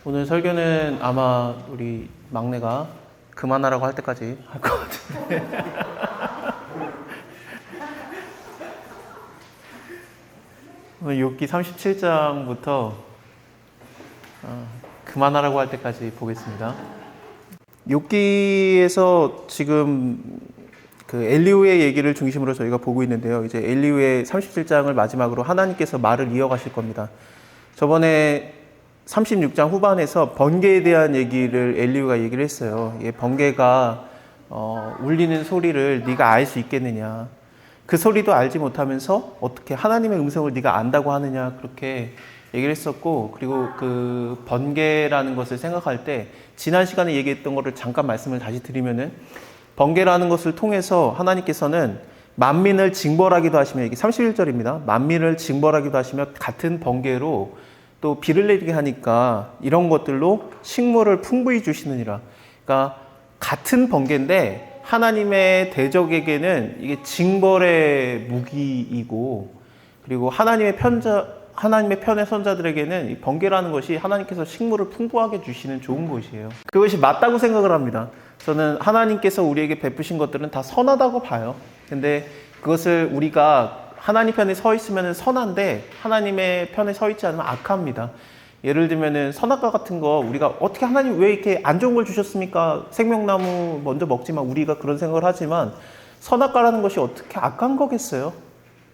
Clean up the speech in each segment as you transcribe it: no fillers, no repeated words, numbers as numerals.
오늘 설교는 아마 우리 막내가 그만하라고 할 때까지 할 것 같은데. 오늘 욥기 37장부터 그만하라고 할 때까지 보겠습니다. 욥기에서 지금 그 엘리후의 얘기를 중심으로 저희가 보고 있는데요. 이제 엘리후의 37장을 마지막으로 하나님께서 말을 이어가실 겁니다. 저번에 36장 후반에서 번개에 대한 얘기를 엘리후가 얘기를 했어요. 번개가 울리는 소리를 네가 알 수 있겠느냐. 그 소리도 알지 못하면서 어떻게 하나님의 음성을 네가 안다고 하느냐. 그렇게 얘기를 했었고, 그리고 그 번개라는 것을 생각할 때 지난 시간에 얘기했던 거를 잠깐 말씀을 다시 드리면은, 번개라는 것을 통해서 하나님께서는 만민을 징벌하기도 하시며, 이게 31절입니다. 만민을 징벌하기도 하시며 같은 번개로 또 비를 내리게 하니까 이런 것들로 식물을 풍부히 주시느니라. 그러니까 같은 번개인데 하나님의 대적에게는 이게 징벌의 무기이고, 그리고 하나님의 편의 선자들에게는 이 번개라는 것이 하나님께서 식물을 풍부하게 주시는 좋은 것이에요. 그것이 맞다고 생각을 합니다. 저는 하나님께서 우리에게 베푸신 것들은 다 선하다고 봐요. 근데 그것을 우리가 하나님 편에 서 있으면 선한데 하나님의 편에 서 있지 않으면 악합니다. 예를 들면은 선악과 같은 거, 우리가 어떻게 하나님 왜 이렇게 안 좋은 걸 주셨습니까? 생명나무 먼저 먹지만, 우리가 그런 생각을 하지만 선악과라는 것이 어떻게 악한 거겠어요?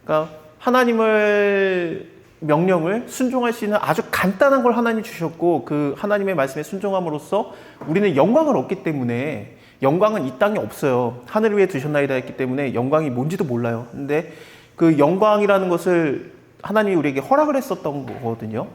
그러니까 하나님을 명령을 순종할 수 있는 아주 간단한 걸 하나님 주셨고, 그 하나님의 말씀에 순종함으로써 우리는 영광을 얻기 때문에, 영광은 이 땅에 없어요. 하늘 위에 두셨나이다 했기 때문에 영광이 뭔지도 몰라요. 근데 그 영광이라는 것을 하나님이 우리에게 허락을 했었던 거거든요.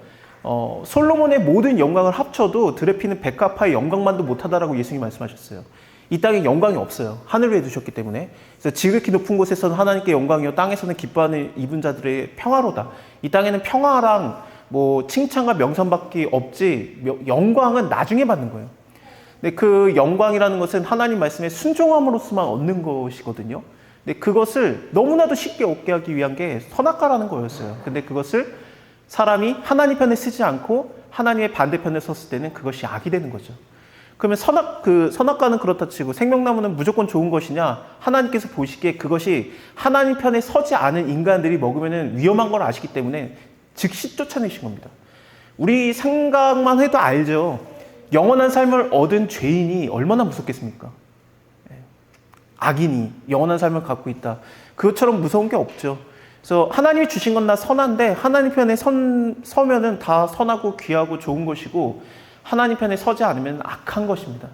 솔로몬의 모든 영광을 합쳐도 드레피는 백합화의 영광만도 못하다라고 예수님이 말씀하셨어요. 이 땅에 영광이 없어요. 하늘 위에 두셨기 때문에. 그래서 지극히 높은 곳에서는 하나님께 영광이요, 땅에서는 기뻐하는 입은 자들의 평화로다. 이 땅에는 평화랑 뭐 칭찬과 명성밖에 없지, 영광은 나중에 받는 거예요. 근데 그 영광이라는 것은 하나님 말씀에 순종함으로써만 얻는 것이거든요. 근데 그것을 너무나도 쉽게 얻게 하기 위한 게 선악과라는 거였어요. 근데 그것을 사람이 하나님 편에 쓰지 않고 하나님의 반대편에 섰을 때는 그것이 악이 되는 거죠. 그러면 선악과는 그렇다 치고 생명나무는 무조건 좋은 것이냐? 하나님께서 보시기에 그것이 하나님 편에 서지 않은 인간들이 먹으면 위험한 걸 아시기 때문에 즉시 쫓아내신 겁니다. 우리 생각만 해도 알죠. 영원한 삶을 얻은 죄인이 얼마나 무섭겠습니까? 악인이 영원한 삶을 갖고 있다. 그것처럼 무서운 게 없죠. 그래서 하나님이 주신 건 다 선한데, 하나님 편에 서면은 다 선하고 귀하고 좋은 것이고, 하나님 편에 서지 않으면 악한 것입니다.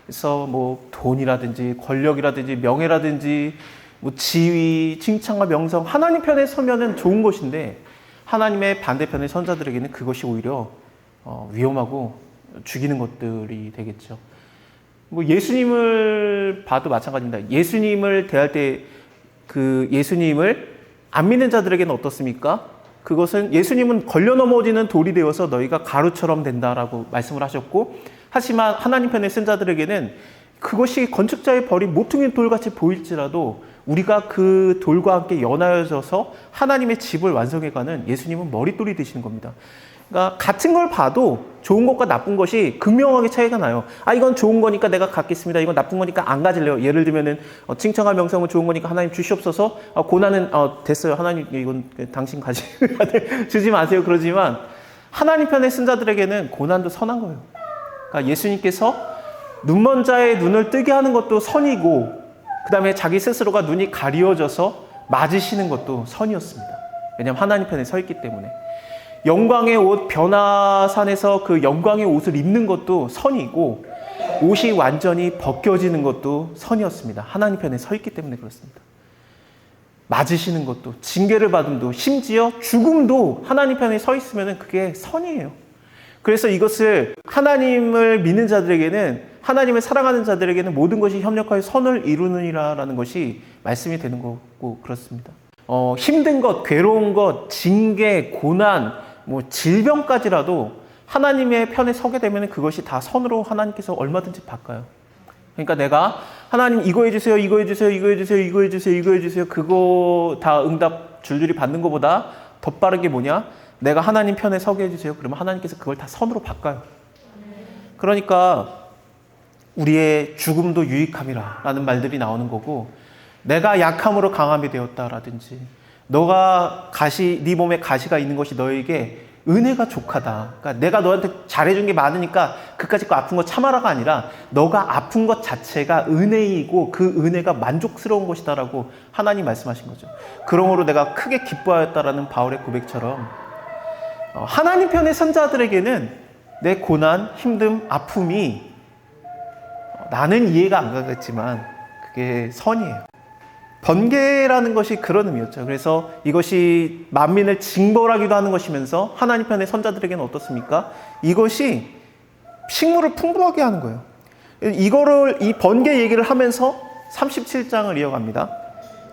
그래서 뭐 돈이라든지 권력이라든지 명예라든지 뭐 지위, 칭찬과 명성, 하나님 편에 서면은 좋은 것인데, 하나님의 반대편의 선자들에게는 그것이 오히려 위험하고 죽이는 것들이 되겠죠. 뭐 예수님을 봐도 마찬가지입니다. 예수님을 대할 때 그 예수님을 안 믿는 자들에게는 어떻습니까? 그것은 예수님은 걸려 넘어지는 돌이 되어서 너희가 가루처럼 된다라고 말씀을 하셨고, 하지만 하나님 편에 쓴 자들에게는 그것이 건축자의 버린 모퉁이 돌같이 보일지라도 우리가 그 돌과 함께 연하여져서 하나님의 집을 완성해가는 예수님은 머릿돌이 되시는 겁니다. 그러니까 같은 걸 봐도 좋은 것과 나쁜 것이 극명하게 차이가 나요. 이건 좋은 거니까 내가 갖겠습니다. 이건 나쁜 거니까 안 가질래요. 예를 들면은 칭찬과 명성은 좋은 거니까 하나님 주시옵소서. 고난은 됐어요. 하나님 이건 당신 주지 마세요. 그러지만 하나님 편에 쓴 자들에게는 고난도 선한 거예요. 그러니까 예수님께서 눈먼 자의 눈을 뜨게 하는 것도 선이고, 그 다음에 자기 스스로가 눈이 가리워져서 맞으시는 것도 선이었습니다. 왜냐하면 하나님 편에 서 있기 때문에. 영광의 옷 변화산에서 그 영광의 옷을 입는 것도 선이고, 옷이 완전히 벗겨지는 것도 선이었습니다. 하나님 편에 서 있기 때문에 그렇습니다. 맞으시는 것도, 징계를 받음도, 심지어 죽음도 하나님 편에 서 있으면 그게 선이에요. 그래서 이것을 하나님을 믿는 자들에게는, 하나님을 사랑하는 자들에게는 모든 것이 협력하여 선을 이루느니라라는 것이 말씀이 되는 거고 그렇습니다. 힘든 것, 괴로운 것, 징계, 고난, 뭐 질병까지라도 하나님의 편에 서게 되면 그것이 다 선으로 하나님께서 얼마든지 바꿔요. 그러니까 내가 하나님 이거 해주세요, 이거 해주세요, 이거 해주세요, 이거 해주세요, 이거 해주세요, 그거 다 응답 줄줄이 받는 것보다 더 빠른 게 뭐냐? 내가 하나님 편에 서게 해주세요. 그러면 하나님께서 그걸 다 선으로 바꿔요. 그러니까 우리의 죽음도 유익함이라 라는 말들이 나오는 거고, 내가 약함으로 강함이 되었다라든지, 너가 네 몸에 가시가 있는 것이 너에게 은혜가 족하다. 그러니까 내가 너한테 잘해준 게 많으니까 그까짓 거 아픈 거 참아라가 아니라 너가 아픈 것 자체가 은혜이고 그 은혜가 만족스러운 것이다라고 하나님 말씀하신 거죠. 그러므로 내가 크게 기뻐하였다라는 바울의 고백처럼 하나님 편의 선자들에게는 내 고난, 힘듦, 아픔이 나는 이해가 안 가겠지만 그게 선이에요. 번개라는 것이 그런 의미였죠. 그래서 이것이 만민을 징벌하기도 하는 것이면서 하나님 편의 선자들에게는 어떻습니까? 이것이 식물을 풍부하게 하는 거예요. 이 번개 얘기를 하면서 37장을 이어갑니다.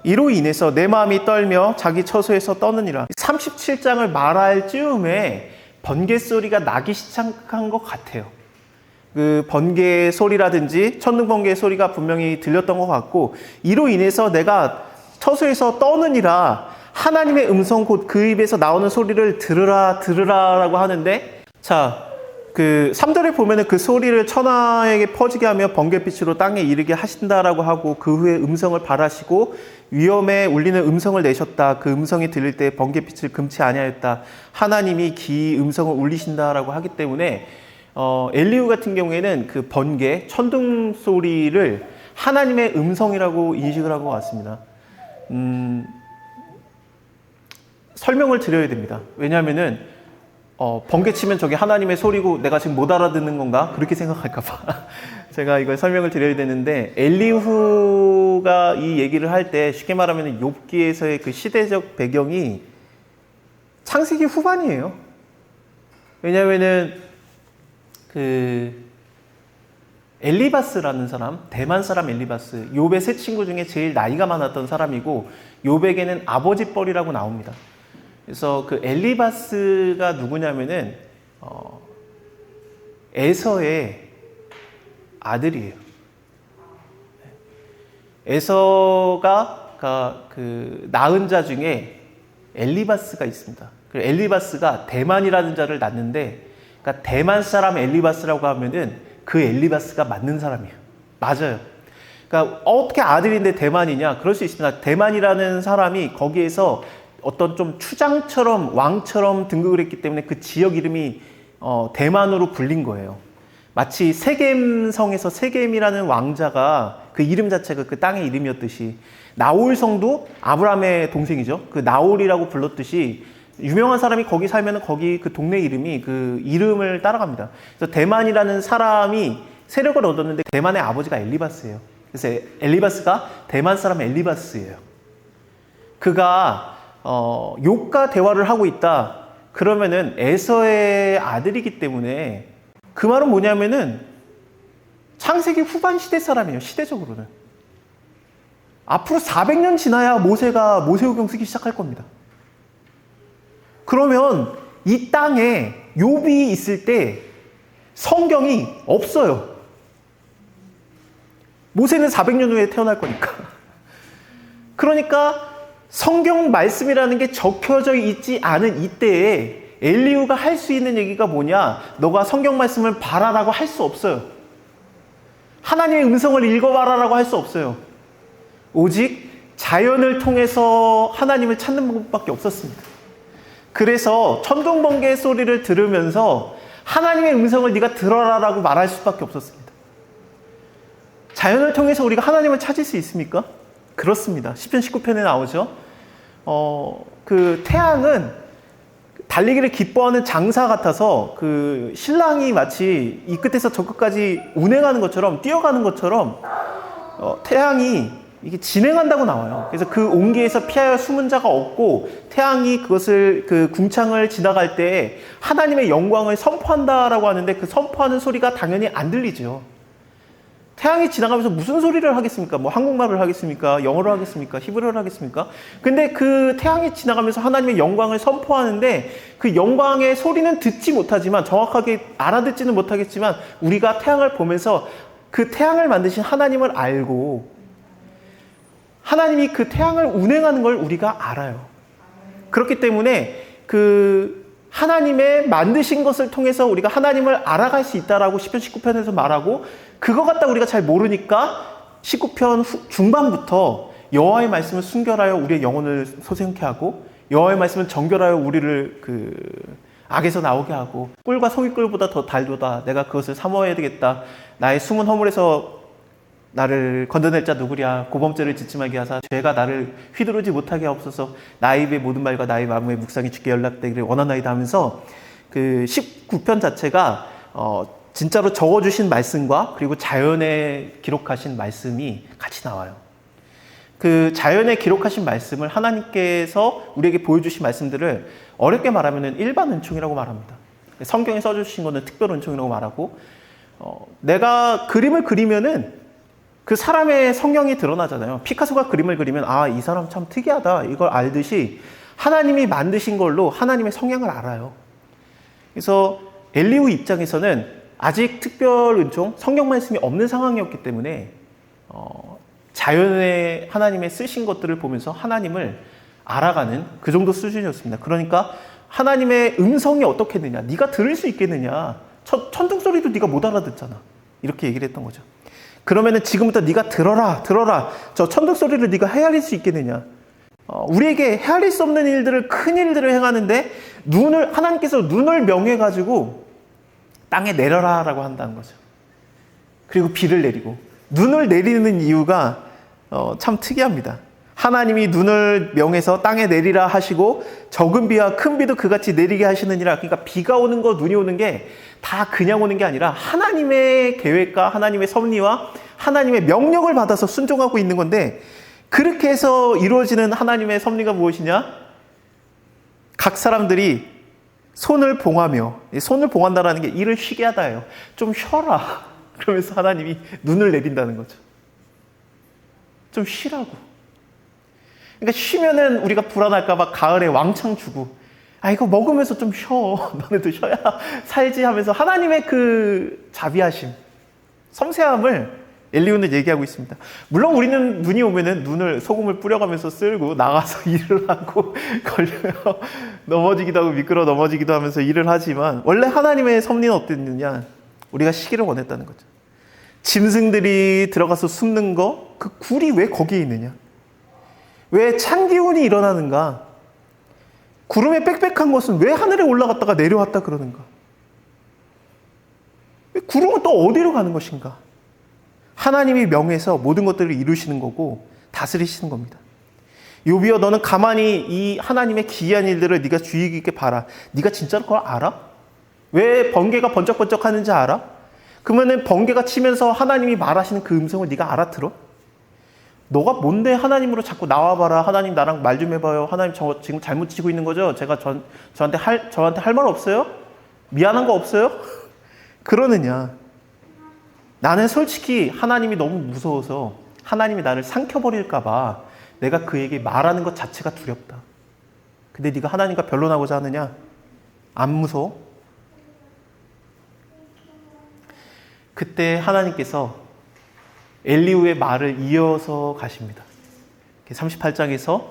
이로 인해서 내 마음이 떨며 자기 처소에서 떠느니라. 37장을 말할 즈음에 번개 소리가 나기 시작한 것 같아요. 그 번개 소리라든지 천둥 번개 소리가 분명히 들렸던 것 같고, 이로 인해서 내가 처소에서 떠느니라, 하나님의 음성 곧 그 입에서 나오는 소리를 들으라라고 하는데, 자, 그 3절에 보면은 그 소리를 천하에게 퍼지게 하며 번개빛으로 땅에 이르게 하신다라고 하고, 그 후에 음성을 발하시고 위엄에 울리는 음성을 내셨다. 그 음성이 들릴 때 번개빛을 금치 아니하였다. 하나님이 기 음성을 울리신다라고 하기 때문에 엘리후 같은 경우에는 그 번개, 천둥 소리를 하나님의 음성이라고 인식을 한 것 같습니다. 설명을 드려야 됩니다. 왜냐하면은 번개 치면 저게 하나님의 소리고 내가 지금 못 알아듣는 건가? 그렇게 생각할까봐 제가 이걸 설명을 드려야 되는데, 엘리후가 이 얘기를 할 때 쉽게 말하면 욥기에서의 그 시대적 배경이 창세기 후반이에요. 왜냐하면은 그 엘리바스라는 사람, 대만 사람 엘리바스, 욥의 세 친구 중에 제일 나이가 많았던 사람이고, 욥에게는 아버지 뻘이라고 나옵니다. 그래서 그 엘리바스가 누구냐면은 에서의 아들이에요. 에서가 그 낳은 자 중에 엘리바스가 있습니다. 그리고 엘리바스가 대만이라는 자를 낳는데, 그러니까 대만 사람 엘리바스라고 하면은 그 엘리바스가 맞는 사람이에요. 맞아요. 그러니까 어떻게 아들인데 대만이냐? 그럴 수 있습니다. 대만이라는 사람이 거기에서 어떤 좀 추장처럼 왕처럼 등극을 했기 때문에 그 지역 이름이 대만으로 불린 거예요. 마치 세겜성에서 세겜이라는 왕자가 그 이름 자체가 그 땅의 이름이었듯이, 나홀성도 아브라함의 동생이죠. 그 나홀이라고 불렀듯이 유명한 사람이 거기 살면 거기 그 동네 이름이 그 이름을 따라갑니다. 그래서 대만이라는 사람이 세력을 얻었는데 대만의 아버지가 엘리바스예요. 그래서 엘리바스가 대만 사람 엘리바스예요. 그가 욥과 대화를 하고 있다. 그러면은 에서의 아들이기 때문에, 그 말은 뭐냐면은 창세기 후반 시대 사람이에요. 시대적으로는 앞으로 400년 지나야 모세가 모세오경 쓰기 시작할 겁니다. 그러면 이 땅에 욥이 있을 때 성경이 없어요. 모세는 400년 후에 태어날 거니까. 그러니까 성경 말씀이라는 게 적혀져 있지 않은 이때에 엘리후가 할 수 있는 얘기가 뭐냐? 너가 성경 말씀을 봐라라고 할 수 없어요. 하나님의 음성을 읽어봐라라고 할 수 없어요. 오직 자연을 통해서 하나님을 찾는 방법밖에 없었습니다. 그래서 천둥 번개 소리를 들으면서 하나님의 음성을 네가 들어라라고 말할 수밖에 없었습니다. 자연을 통해서 우리가 하나님을 찾을 수 있습니까? 그렇습니다. 시편 19편에 나오죠. 그 태양은 달리기를 기뻐하는 장사 같아서 그 신랑이 마치 이 끝에서 저 끝까지 운행하는 것처럼, 뛰어가는 것처럼 태양이 이게 진행한다고 나와요. 그래서 그 온기에서 피하여 숨은 자가 없고, 태양이 그것을 그 궁창을 지나갈 때 하나님의 영광을 선포한다라고 하는데, 그 선포하는 소리가 당연히 안 들리죠. 태양이 지나가면서 무슨 소리를 하겠습니까? 뭐 한국말을 하겠습니까? 영어를 하겠습니까? 히브리어를 하겠습니까? 근데 그 태양이 지나가면서 하나님의 영광을 선포하는데, 그 영광의 소리는 듣지 못하지만, 정확하게 알아듣지는 못하겠지만, 우리가 태양을 보면서 그 태양을 만드신 하나님을 알고, 하나님이 그 태양을 운행하는 걸 우리가 알아요. 그렇기 때문에 그 하나님의 만드신 것을 통해서 우리가 하나님을 알아갈 수 있다라고 시편 19편에서 말하고, 그거 갖다 우리가 잘 모르니까 19편 중반부터 여호와의 말씀을 순결하여 우리의 영혼을 소생케 하고, 여호와의 말씀을 정결하여 우리를 악에서 나오게 하고, 꿀과 송이꿀보다 더 달도다, 내가 그것을 사모해야 되겠다, 나의 숨은 허물에서 나를 건져낼 자 누구랴, 고범죄를 짓지 말게 하사 죄가 나를 휘두르지 못하게 하옵소서, 나의 입의 모든 말과 나의 마음의 묵상이 주께 연락되기를 원하나이다 하면서 그 19편 자체가 진짜로 적어주신 말씀과 그리고 자연에 기록하신 말씀이 같이 나와요. 그 자연에 기록하신 말씀을 하나님께서 우리에게 보여주신 말씀들을 어렵게 말하면 일반 은총이라고 말합니다. 성경에 써주신 거는 특별 은총이라고 말하고, 내가 그림을 그리면은 그 사람의 성령이 드러나잖아요. 피카소가 그림을 그리면 이 사람 참 특이하다, 이걸 알듯이 하나님이 만드신 걸로 하나님의 성향을 알아요. 그래서 엘리후 입장에서는 아직 특별 은총, 성경 말씀이 없는 상황이었기 때문에 자연에 하나님의 쓰신 것들을 보면서 하나님을 알아가는 그 정도 수준이었습니다. 그러니까 하나님의 음성이 어떻겠느냐, 네가 들을 수 있겠느냐, 천둥 소리도 네가 못 알아듣잖아, 이렇게 얘기를 했던 거죠. 그러면은 지금부터 네가 들어라, 저 천둥 소리를 네가 헤아릴 수 있겠느냐. 우리에게 헤아릴 수 없는 일들을, 큰 일들을 행하는데 하나님께서 눈을 명해가지고 땅에 내려라라고 한다는 거죠. 그리고 비를 내리고, 눈을 내리는 이유가 참 특이합니다. 하나님이 눈을 명해서 땅에 내리라 하시고 적은 비와 큰 비도 그같이 내리게 하시느니라. 그러니까 비가 오는 거, 눈이 오는 게 다 그냥 오는 게 아니라 하나님의 계획과 하나님의 섭리와 하나님의 명령을 받아서 순종하고 있는 건데, 그렇게 해서 이루어지는 하나님의 섭리가 무엇이냐? 각 사람들이 손을 봉하며, 손을 봉한다라는 게 일을 쉬게 하다예요. 좀 쉬어라, 그러면서 하나님이 눈을 내린다는 거죠. 좀 쉬라고. 그러니까 쉬면은 우리가 불안할까 봐 가을에 왕창 주고, 이거 먹으면서 좀 쉬어, 너네도 쉬어야 살지 하면서 하나님의 그 자비하심, 섬세함을 엘리후는 얘기하고 있습니다. 물론 우리는 눈이 오면은 눈을 소금을 뿌려가면서 쓸고 나가서 일을 하고 걸려요. 넘어지기도 하고 미끄러 넘어지기도 하면서 일을 하지만, 원래 하나님의 섭리는 어땠느냐? 우리가 쉬기를 원했다는 거죠. 짐승들이 들어가서 숨는 거, 그 굴이 왜 거기에 있느냐? 왜 찬 기운이 일어나는가? 구름에 빽빽한 것은 왜 하늘에 올라갔다가 내려왔다 그러는가? 구름은 또 어디로 가는 것인가? 하나님이 명해서 모든 것들을 이루시는 거고 다스리시는 겁니다. 욥이여, 너는 가만히 이 하나님의 기이한 일들을 네가 주의 깊게 봐라. 네가 진짜로 그걸 알아? 왜 번개가 번쩍번쩍 하는지 알아? 그러면은 번개가 치면서 하나님이 말하시는 그 음성을 네가 알아들어? 너가 뭔데 하나님으로 자꾸 나와봐라, 하나님 나랑 말 좀 해봐요, 하나님 저 지금 잘못 치고 있는 거죠? 제가 저한테 할 말 없어요? 미안한 거 없어요? 그러느냐? 나는 솔직히 하나님이 너무 무서워서 하나님이 나를 삼켜버릴까 봐 내가 그에게 말하는 것 자체가 두렵다. 근데 네가 하나님과 변론하고자 하느냐? 안 무서워? 그때 하나님께서 엘리후의 말을 이어서 가십니다. 38장에서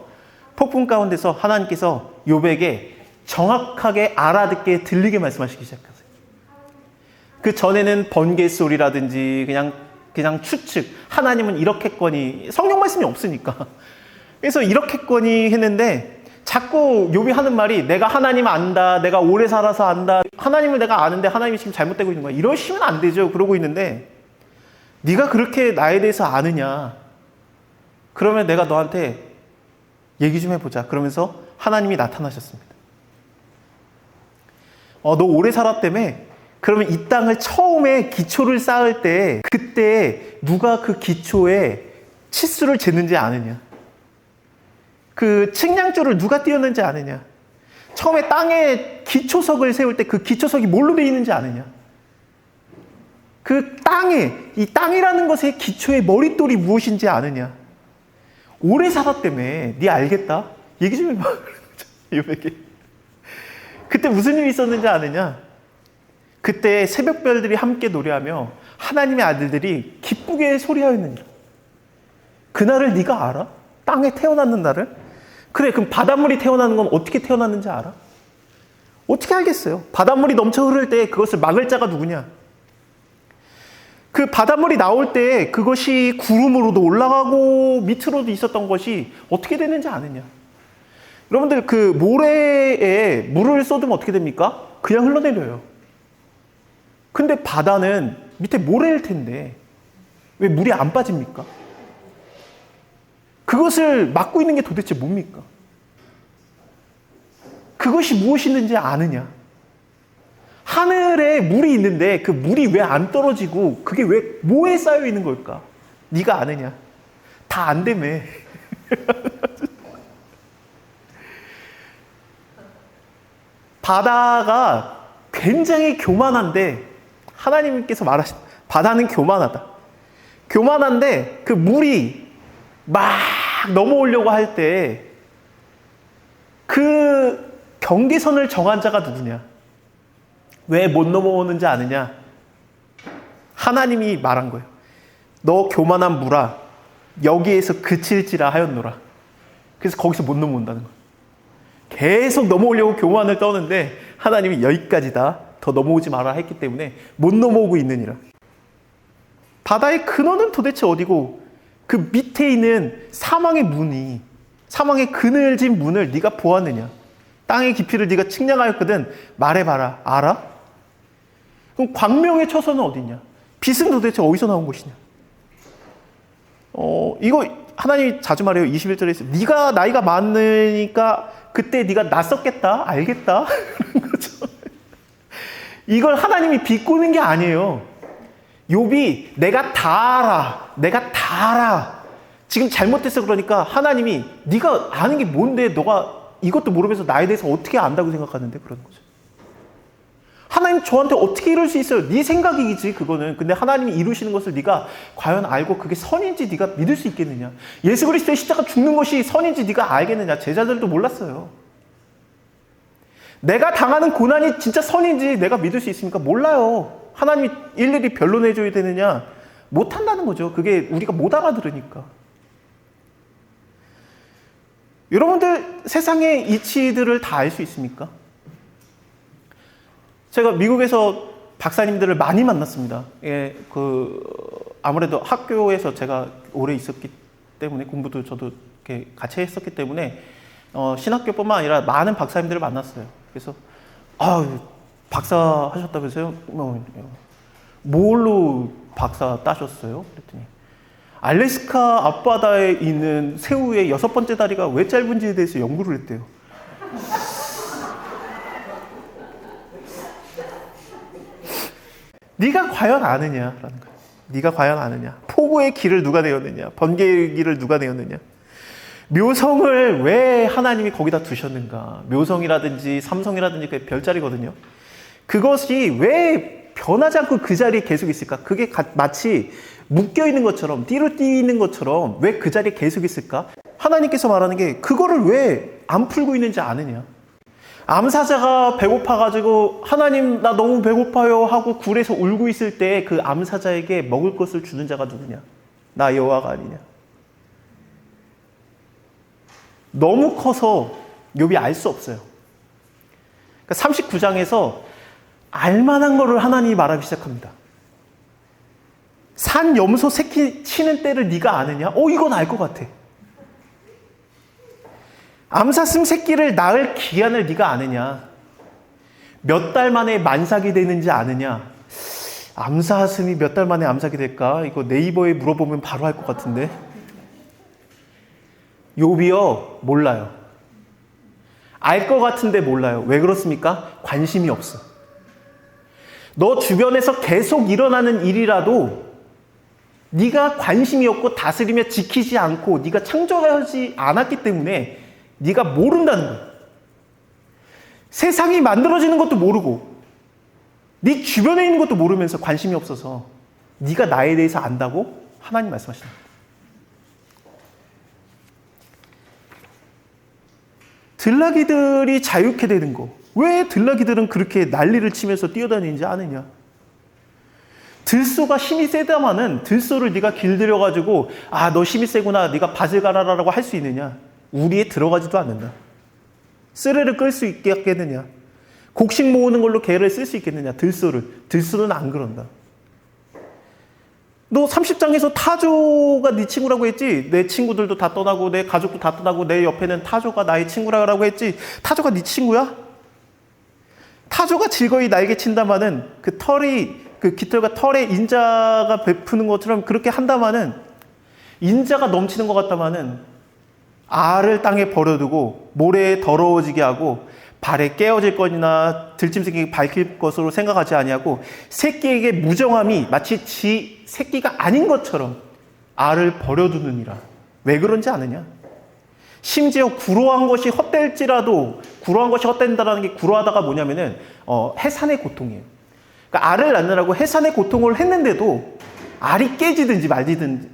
폭풍 가운데서 하나님께서 욥에게 정확하게 알아듣게 들리게 말씀하시기 시작하세요. 그 전에는 번개 소리라든지 그냥 추측, 하나님은 이렇겠거니, 성경 말씀이 없으니까. 그래서 이렇겠거니 했는데, 자꾸 욥이 하는 말이 내가 하나님 안다, 내가 오래 살아서 안다, 하나님을 내가 아는데 하나님이 지금 잘못되고 있는 거야, 이러시면 안 되죠. 그러고 있는데, 네가 그렇게 나에 대해서 아느냐? 그러면 내가 너한테 얘기 좀 해보자. 그러면서 하나님이 나타나셨습니다. 너 오래 살았다며? 그러면 이 땅을 처음에 기초를 쌓을 때, 그때 누가 그 기초에 치수를 쟀는지 아느냐? 그 측량줄을 누가 띄웠는지 아느냐? 처음에 땅에 기초석을 세울 때 그 기초석이 뭘로 되어 있는지 아느냐? 그 이 땅이라는 것의 기초의 머릿돌이 무엇인지 아느냐? 오래 살았다며. 네 알겠다? 얘기 좀 해봐. 욥에게. 그때 무슨 일이 있었는지 아느냐? 그때 새벽별들이 함께 노래하며 하나님의 아들들이 기쁘게 소리하였느니라. 그날을 네가 알아? 땅에 태어났는 날을? 그래, 그럼 바닷물이 태어나는 건 어떻게 태어났는지 알아? 어떻게 알겠어요? 바닷물이 넘쳐 흐를 때 그것을 막을 자가 누구냐? 그 바닷물이 나올 때 그것이 구름으로도 올라가고 밑으로도 있었던 것이 어떻게 되는지 아느냐? 여러분들 그 모래에 물을 쏟으면 어떻게 됩니까? 그냥 흘러내려요. 근데 바다는 밑에 모래일 텐데 왜 물이 안 빠집니까? 그것을 막고 있는 게 도대체 뭡니까? 그것이 무엇이든지 아느냐? 하늘에 물이 있는데 그 물이 왜 안 떨어지고 그게 왜 뭐에 쌓여 있는 걸까? 네가 아느냐? 다 안 되며. 바다가 굉장히 교만한데 하나님께서 말하신 바다는 교만하다. 교만한데 그 물이 막 넘어오려고 할 때 그 경계선을 정한 자가 누구냐? 왜 못 넘어오는지 아느냐? 하나님이 말한 거예요. 너 교만한 물아, 여기에서 그칠지라 하였노라. 그래서 거기서 못 넘어온다는 거예요. 계속 넘어오려고 교만을 떠는데 하나님이 여기까지다, 더 넘어오지 마라 했기 때문에 못 넘어오고 있느니라. 바다의 근원은 도대체 어디고 그 밑에 있는 사망의 문이, 사망의 그늘진 문을 네가 보았느냐? 땅의 깊이를 네가 측량하였거든 말해봐라. 알아? 그럼 광명의 처소는 어디냐? 빛은 도대체 어디서 나온 것이냐? 이거 하나님이 자주 말해요. 21절에 네가 나이가 많으니까 그때 네가 낯섰겠다, 알겠다. 그런 거죠. 이걸 하나님이 비꼬는 게 아니에요. 욥이 내가 다 알아, 내가 다 알아. 지금 잘못됐어 그러니까 하나님이 네가 아는 게 뭔데 너가 이것도 모르면서 나에 대해서 어떻게 안다고 생각하는데 그러는 거죠. 하나님 저한테 어떻게 이럴 수 있어요? 네 생각이지 그거는. 근데 하나님이 이루시는 것을 네가 과연 알고 그게 선인지 네가 믿을 수 있겠느냐? 예수 그리스도의 십자가 죽는 것이 선인지 네가 알겠느냐? 제자들도 몰랐어요. 내가 당하는 고난이 진짜 선인지 내가 믿을 수 있습니까? 몰라요. 하나님이 일일이 변론해줘야 되느냐? 못한다는 거죠. 그게 우리가 못 알아들으니까. 여러분들 세상의 이치들을 다 알 수 있습니까? 제가 미국에서 박사님들을 많이 만났습니다. 예, 아무래도 학교에서 제가 오래 있었기 때문에 공부도 저도 이렇게 같이 했었기 때문에 신학교뿐만 아니라 많은 박사님들을 만났어요. 그래서 박사 하셨다면서요? 뭘로 박사 따셨어요? 그랬더니 알래스카 앞바다에 있는 새우의 6번째 다리가 왜 짧은지에 대해서 연구를 했대요. 네가 과연 아느냐라는 거예요. 네가 과연 아느냐? 폭우의 길을 누가 내었느냐? 번개의 길을 누가 내었느냐? 묘성을 왜 하나님이 거기다 두셨는가? 묘성이라든지 삼성이라든지 그 별자리거든요. 그것이 왜 변하지 않고 그 자리에 계속 있을까? 그게 마치 묶여있는 것처럼, 띠로 띠는 것처럼 왜 그 자리에 계속 있을까? 하나님께서 말하는 게 그거를 왜 안 풀고 있는지 아느냐? 암사자가 배고파가지고 하나님 나 너무 배고파요 하고 굴에서 울고 있을 때 그 암사자에게 먹을 것을 주는 자가 누구냐? 나 여호와가 아니냐? 너무 커서 욥이 알 수 없어요. 그러니까 39장에서 알만한 거를 하나님이 말하기 시작합니다. 산 염소 새끼 치는 때를 네가 아느냐? 이건 알 것 같아. 암사슴 새끼를 낳을 기한을 네가 아느냐? 몇 달 만에 만삭이 되는지 아느냐? 암사슴이 몇 달 만에 암삭이 될까? 이거 네이버에 물어보면 바로 알 것 같은데. 욥이요, 몰라요. 알 것 같은데 몰라요. 왜 그렇습니까? 관심이 없어. 너 주변에서 계속 일어나는 일이라도 네가 관심이 없고 다스리며 지키지 않고 네가 창조하지 않았기 때문에 네가 모른다는 거야. 세상이 만들어지는 것도 모르고 네 주변에 있는 것도 모르면서 관심이 없어서 네가 나에 대해서 안다고 하나님 말씀하시는 거야. 들나귀들이 자유케 되는 거. 왜 들나귀들은 그렇게 난리를 치면서 뛰어다니는지 아느냐? 들소가 힘이 세다마는 들소를 네가 길들여가지고 너 힘이 세구나 네가 밭을 갈아라라고 할 수 있느냐? 우리에 들어가지도 않는다. 쓰레를 끌 수 있게 하겠느냐? 곡식 모으는 걸로 개를 쓸 수 있겠느냐? 들소는 안 그런다. 너 30장에서 타조가 네 친구라고 했지? 내 친구들도 다 떠나고 내 가족도 다 떠나고 내 옆에는 타조가 나의 친구라고 했지? 타조가 네 친구야? 타조가 즐거이 날개 친다마는 그 깃털과 털에 인자가 베푸는 것처럼 그렇게 한다마는 인자가 넘치는 것 같다마는 알을 땅에 버려두고 모래에 더러워지게 하고 발에 깨어질 것이나 들짐승에게 밝힐 것으로 생각하지 아니하고 새끼에게 무정함이 마치 지 새끼가 아닌 것처럼 알을 버려두느니라. 왜 그런지 아느냐? 심지어 구로한 것이 헛될지라도 구로한 것이 헛된다라는 게 구로하다가 뭐냐면은 해산의 고통이에요. 그러니까 알을 낳느라고 해산의 고통을 했는데도 알이 깨지든지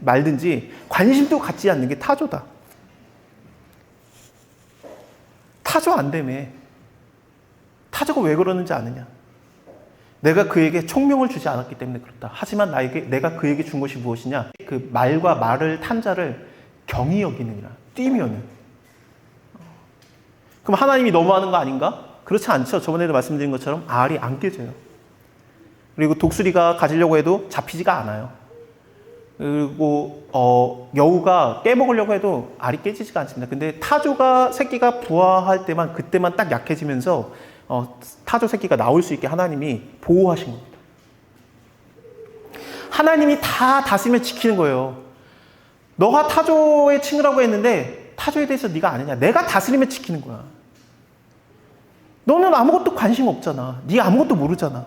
말든지 관심도 갖지 않는 게 타조다. 타조 안 되며 타조가 왜 그러는지 아느냐? 내가 그에게 총명을 주지 않았기 때문에 그렇다. 하지만 내가 그에게 준 것이 무엇이냐? 그 말과 말을 탄 자를 경히 여기느니라. 뛰면은. 그럼 하나님이 너무하는 거 아닌가? 그렇지 않죠. 저번에도 말씀드린 것처럼 알이 안 깨져요. 그리고 독수리가 가지려고 해도 잡히지가 않아요. 그리고 여우가 깨먹으려고 해도 알이 깨지지가 않습니다. 근데 타조가 새끼가 부화할 때만 그때만 딱 약해지면서 타조 새끼가 나올 수 있게 하나님이 보호하신 겁니다. 하나님이 다 다스리며 지키는 거예요. 너가 타조의 친구라고 했는데 타조에 대해서 네가 아느냐? 내가 다스리며 지키는 거야. 너는 아무것도 관심 없잖아. 네 아무것도 모르잖아.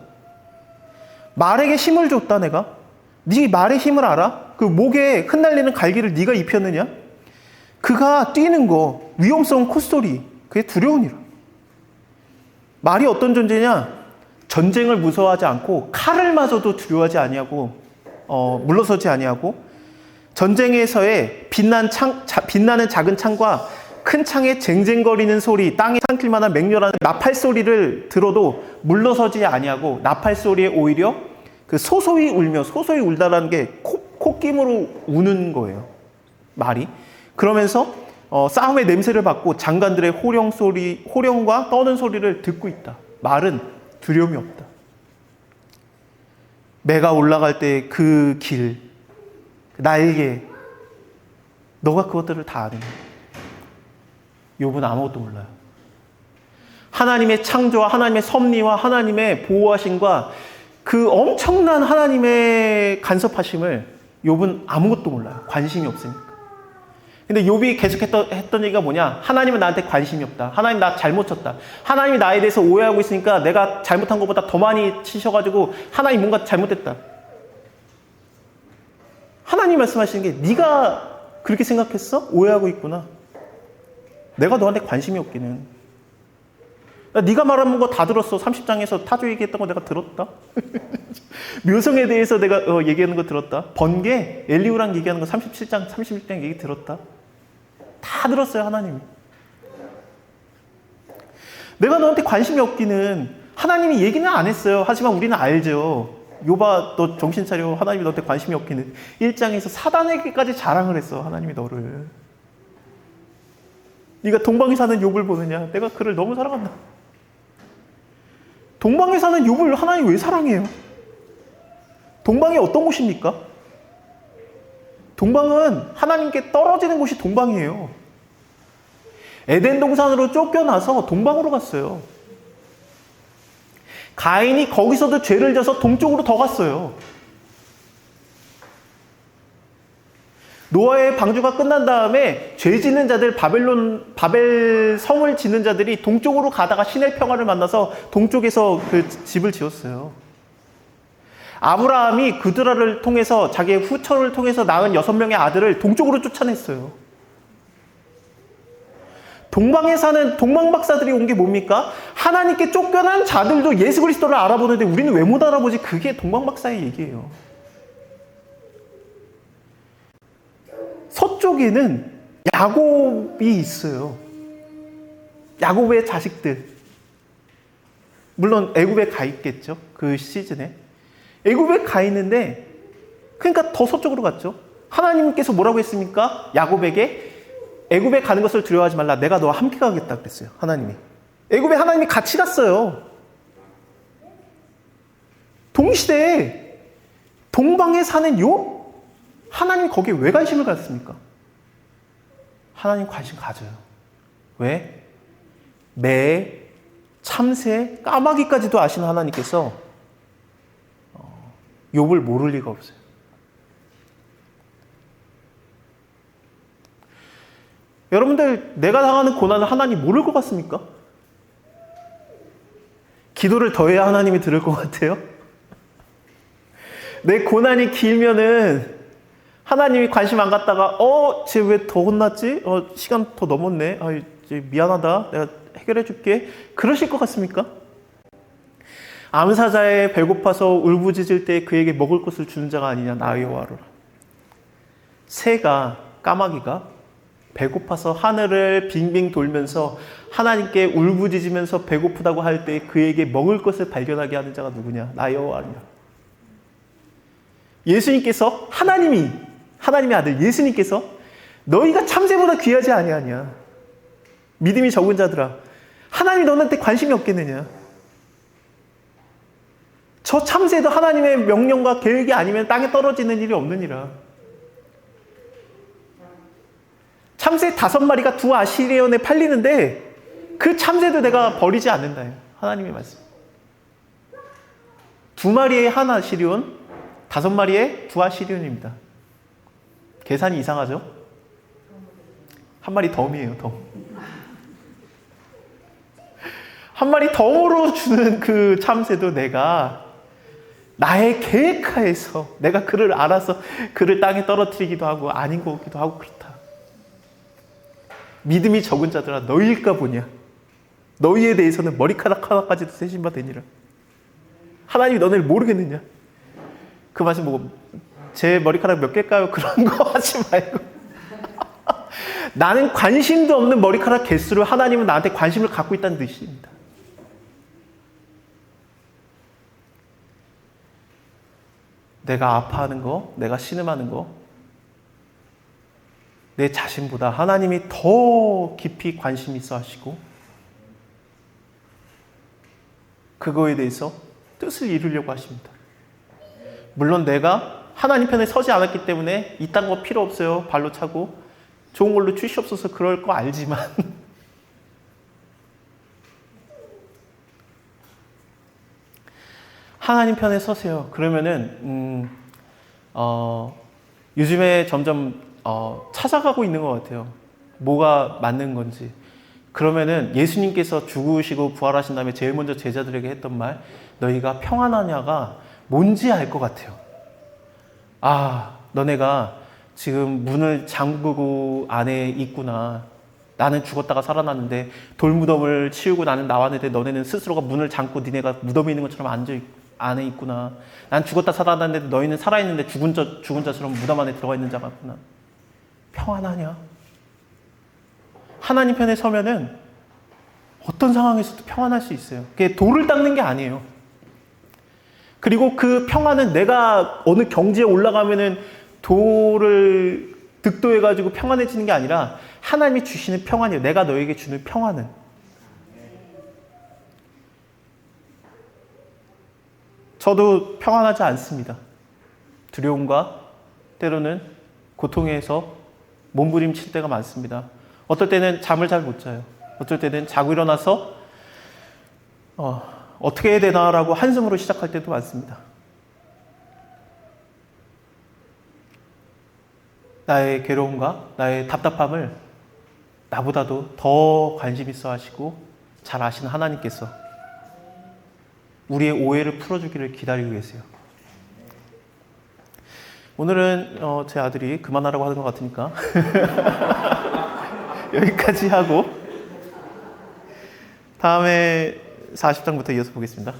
말에게 힘을 줬다 내가. 네 말의 힘을 알아? 그 목에 흩날리는 갈기를 네가 입혔느냐? 그가 뛰는 거, 위험성 콧소리, 그게 두려우니라. 말이 어떤 존재냐? 전쟁을 무서워하지 않고 칼을 맞아도 두려워하지 아니하고 물러서지 아니하고 전쟁에서의 빛나는 작은 창과 큰 창의 쟁쟁거리는 소리, 땅에 삼킬 만한 맹렬한 나팔 소리를 들어도 물러서지 아니하고 나팔 소리에 오히려 그 소소히 울다라는 게 콧김으로 우는 거예요. 말이. 그러면서 싸움의 냄새를 맡고 장관들의 호령과 떠는 소리를 듣고 있다. 말은 두려움이 없다. 매가 올라갈 때 그 길, 날개, 너가 그것들을 다 아느냐? 욥은 아무것도 몰라요. 하나님의 창조와 하나님의 섭리와 하나님의 보호하심과 그 엄청난 하나님의 간섭하심을 욥은 아무것도 몰라요. 관심이 없으니까. 근데 욥이 계속 했던 얘기가 뭐냐? 하나님은 나한테 관심이 없다. 하나님 나 잘못 쳤다. 하나님이 나에 대해서 오해하고 있으니까 내가 잘못한 것보다 더 많이 치셔가지고 하나님 뭔가 잘못됐다. 하나님 말씀하시는 게 네가 그렇게 생각했어? 오해하고 있구나. 내가 너한테 관심이 없기는. 네가 말한 거 다 들었어. 30장에서 타조 얘기했던 거 내가 들었다. 묘성에 대해서 내가 얘기하는 거 들었다. 번개, 엘리우랑 얘기하는 거 37장, 36장 얘기 들었다. 다 들었어요, 하나님이. 내가 너한테 관심이 없기는 하나님이 얘기는 안 했어요. 하지만 우리는 알죠. 욥아, 너 정신 차려. 하나님이 너한테 관심이 없기는. 1장에서 사단에게까지 자랑을 했어. 하나님이 너를. 네가 동방에 사는 욥을 보느냐? 내가 그를 너무 사랑한다. 동방에 사는 욥을 하나님 왜 사랑해요? 동방이 어떤 곳입니까? 동방은 하나님께 떨어지는 곳이 동방이에요. 에덴 동산으로 쫓겨나서 동방으로 갔어요. 가인이 거기서도 죄를 져서 동쪽으로 더 갔어요. 노아의 방주가 끝난 다음에 죄 짓는 자들, 바벨 성을 짓는 자들이 동쪽으로 가다가 신의 평화를 만나서 동쪽에서 그 집을 지었어요. 아브라함이 그드라를 통해서 자기의 후처를 통해서 낳은 6명의 아들을 동쪽으로 쫓아냈어요. 동방에 사는 동방박사들이 온 게 뭡니까? 하나님께 쫓겨난 자들도 예수 그리스도를 알아보는데 우리는 왜 못 알아보지? 그게 동방박사의 얘기예요. 서쪽에는 야곱이 있어요. 야곱의 자식들. 물론 애굽에 가 있겠죠. 그 시즌에. 애굽에 가 있는데 그러니까 더 서쪽으로 갔죠. 하나님께서 뭐라고 했습니까? 야곱에게 애굽에 가는 것을 두려워하지 말라. 내가 너와 함께 가겠다 그랬어요. 하나님이. 애굽에 하나님이 같이 갔어요. 동시대에 동방에 사는 욥? 하나님이 거기에 왜 관심을 갖습니까? 하나님 관심 가져요. 왜? 매, 참새, 까마귀까지도 아시는 하나님께서 욥을 모를 리가 없어요. 여러분들, 내가 당하는 고난을 하나님 모를 것 같습니까? 기도를 더 해야 하나님이 들을 것 같아요? 내 고난이 길면은 하나님이 관심 안 갖다가 쟤 왜 더 혼났지? 시간 더 넘었네. 이제 미안하다. 내가 해결해 줄게. 그러실 것 같습니까? 암사자에 배고파서 울부짖을 때 그에게 먹을 것을 주는 자가 아니냐. 나 여호와로라. 새가, 까마귀가 배고파서 하늘을 빙빙 돌면서 하나님께 울부짖으면서 배고프다고 할 때 그에게 먹을 것을 발견하게 하는 자가 누구냐? 나 여호와니라. 예수님께서 하나님의 아들 예수님께서 너희가 참새보다 귀하지 아니하냐. 믿음이 적은 자들아, 하나님이 너한테 관심이 없겠느냐. 저 참새도 하나님의 명령과 계획이 아니면 땅에 떨어지는 일이 없느니라. 참새 5마리가 두 아시리온에 팔리는데 그 참새도 내가 버리지 않는다. 하나님의 말씀. 2마리에 한 아시리온, 5마리에 2 아시리온입니다. 계산이 이상하죠? 한 마리 덤이에요, 덤. 한 마리 덤으로 주는 그 참새도 내가 나의 계획하에서 내가 그를 알아서 그를 땅에 떨어뜨리기도 하고 아닌 것 같기도 하고 그렇다. 믿음이 적은 자들아, 너희일까 보냐. 너희에 대해서는 머리카락 하나까지도 세신 바 되니라. 하나님이 너네를 모르겠느냐. 그 말씀 보고 제 머리카락 몇 개일까요? 그런 거 하지 말고 나는 관심도 없는 머리카락 개수를 하나님은 나한테 관심을 갖고 있다는 뜻입니다. 내가 아파하는 거, 내가 신음하는 거, 내 자신보다 하나님이 더 깊이 관심 있어 하시고 그거에 대해서 뜻을 이루려고 하십니다. 물론 내가 하나님 편에 서지 않았기 때문에 이딴 거 필요 없어요. 발로 차고 좋은 걸로 주시옵소서 그럴 거 알지만 하나님 편에 서세요. 그러면은 요즘에 점점 찾아가고 있는 것 같아요. 뭐가 맞는 건지. 그러면은 예수님께서 죽으시고 부활하신 다음에 제일 먼저 제자들에게 했던 말, 너희가 평안하냐가 뭔지 알 것 같아요. 너네가 지금 문을 잠그고 안에 있구나. 나는 죽었다가 살아났는데 돌무덤을 치우고 나는 나왔는데 너네는 스스로가 문을 잠고 니네가 무덤에 있는 것처럼 안에 있구나. 난 죽었다 살아났는데 너희는 살아있는데 죽은 자처럼 무덤 안에 들어가 있는 자 같구나. 평안하냐? 하나님 편에 서면은 어떤 상황에서도 평안할 수 있어요. 그게 돌을 닦는 게 아니에요. 그리고 그 평안은 내가 어느 경지에 올라가면은 돌을 득도해가지고 평안해지는 게 아니라 하나님이 주시는 평안이에요. 내가 너에게 주는 평안은. 저도 평안하지 않습니다. 두려움과 때로는 고통에서 몸부림칠 때가 많습니다. 어떨 때는 잠을 잘 못 자요. 어떨 때는 자고 일어나서 어떻게 해야 되나라고 한숨으로 시작할 때도 많습니다. 나의 괴로움과 나의 답답함을 나보다도 더 관심 있어 하시고 잘 아시는 하나님께서 우리의 오해를 풀어주기를 기다리고 계세요. 오늘은 제 아들이 그만하라고 하는 것 같으니까 여기까지 하고 다음에 40장부터 이어서 보겠습니다.